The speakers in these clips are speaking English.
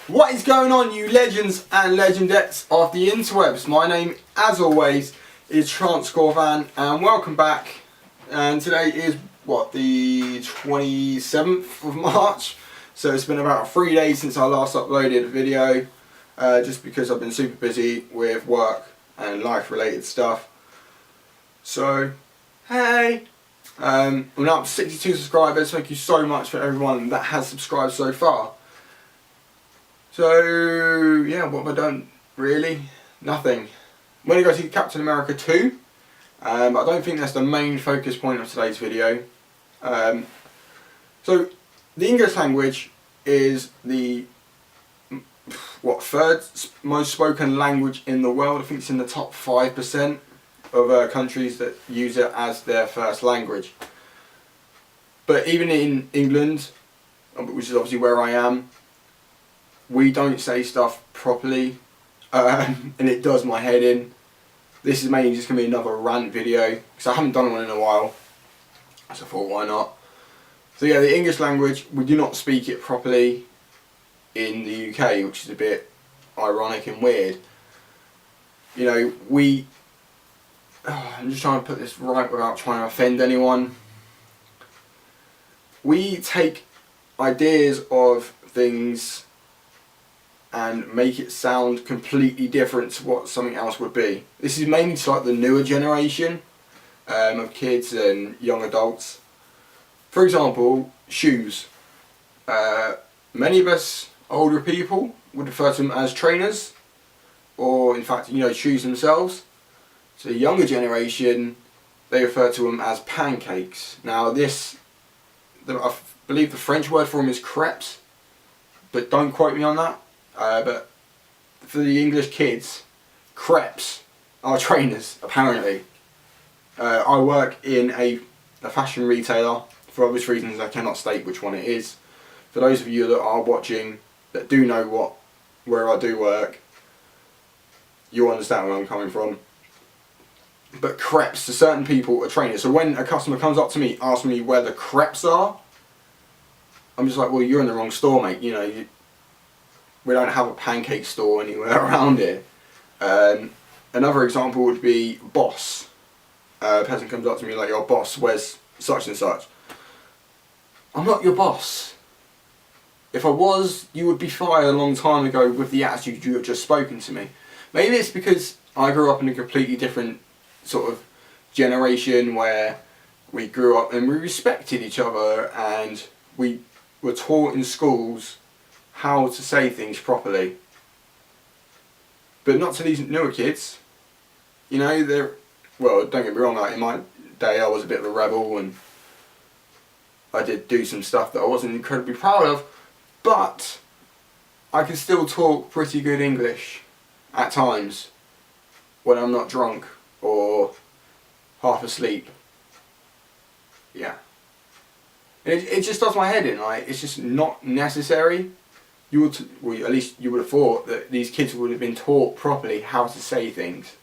What is going on, you legends and legendettes of the interwebs? My name, as always, is Transcorvan, and welcome back. And today is, what, the 27th of March? So it's been about 3 days since I last uploaded a video, just because I've been super busy with work and life-related stuff. So, hey! I'm now up to 62 subscribers. Thank you so much for everyone that has subscribed so far. So, yeah, what have I done? Really? Nothing. I'm going to go see Captain America 2. I don't think that's the main focus point of today's video. So, the English language is the third most spoken language in the world. I think it's in the top 5% of countries that use it as their first language. But even in England, which is obviously where I am, we don't say stuff properly, and it does my head in. This is mainly just going to be another rant video, because I haven't done one in a while, so I thought, why not? So yeah, the English language, we do not speak it properly in the UK, which is a bit ironic and weird. You know, I'm just trying to put this right without trying to offend anyone. We take ideas of things and make it sound completely different to what something else would be. This is mainly to like the newer generation of kids and young adults. For example, shoes. Many of us older people would refer to them as trainers, or in fact, you know, shoes themselves. So the younger generation, they refer to them as pancakes. Now I believe the French word for them is crepes, but don't quote me on that. But for the English kids, crepes are trainers, apparently. I work in a fashion retailer. For obvious reasons, I cannot state which one it is. For those of you that are watching, that do know where I do work, you'll understand where I'm coming from. But crepes, to certain people, are trainers. So when a customer comes up to me, asking me where the crepes are, I'm just like, well, you're in the wrong store, mate. You know, we don't have a pancake store anywhere around here. Another example would be boss. A person comes up to me like, your boss wears such and such. I'm not your boss. If I was, you would be fired a long time ago with the attitude you have just spoken to me. Maybe it's because I grew up in a completely different sort of generation where we grew up and we respected each other, and we were taught in schools how to say things properly. But not to these newer kids. You know, well, don't get me wrong, like in my day I was a bit of a rebel and I did do some stuff that I wasn't incredibly proud of, but I can still talk pretty good English at times when I'm not drunk or half asleep. Yeah. And it just does my head in, like, it's just not necessary. Well, at least you would have thought that these kids would have been taught properly how to say things.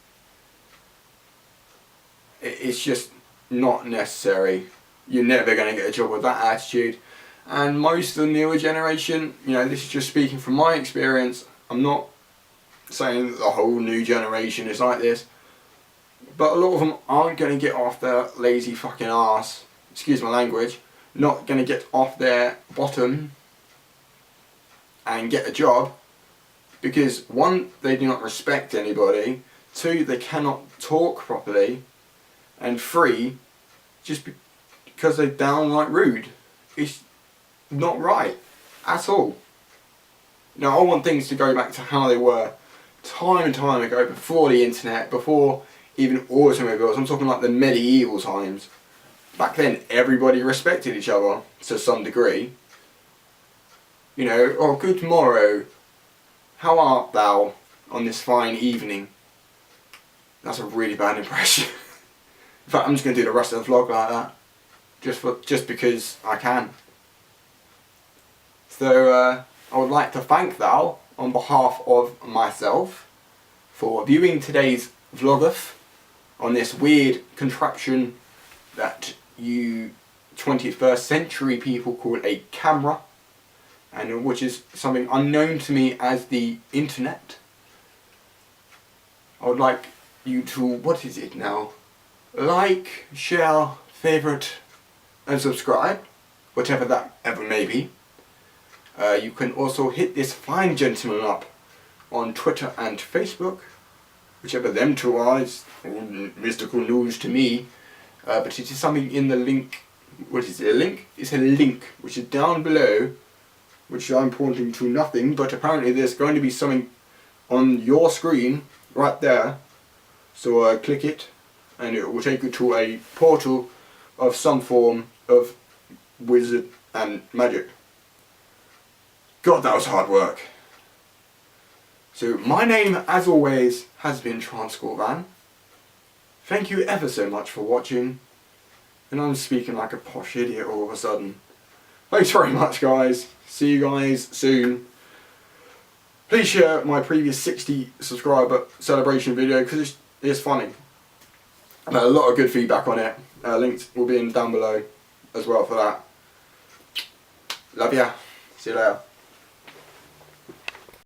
It's just not necessary. You're never going to get a job with that attitude. And most of the newer generation, you know, this is just speaking from my experience. I'm not saying that the whole new generation is like this, but a lot of them aren't going to get off their lazy fucking arse, excuse my language, not going to get off their bottom and get a job because, one, they do not respect anybody, two, they cannot talk properly, and three, just because they're downright rude. It's not right at all. Now, I want things to go back to how they were time and time ago, before the internet, before even automobiles. I'm talking like the medieval times. Back then, everybody respected each other to some degree. You know, oh, good morrow, how art thou on this fine evening? That's a really bad impression. In fact, I'm just going to do the rest of the vlog like that, just because I can. So, I would like to thank thou, on behalf of myself, for viewing today's vlogeth on this weird contraption that you 21st century people call a camera. and which is something unknown to me as the internet. I would like you to, what is it now? Like, share, favourite and subscribe, whatever that ever may be. You can also hit this fine gentleman up on Twitter and Facebook, whichever them two are. It's mystical news to me, but it is something in the link. What is it, a link? It's a link which is down below, which I'm pointing to nothing, but apparently there's going to be something on your screen right there. So click it and it will take you to a portal of some form of wizard and magic. God, that was hard work. So my name, as always, has been Transcorvan. Thank you ever so much for watching. And I'm speaking like a posh idiot all of a sudden. Thanks very much, guys. See you guys soon. Please share my previous 60 subscriber celebration video because it's funny. And a lot of good feedback on it. Links will be in down below as well for that. Love ya. See you later.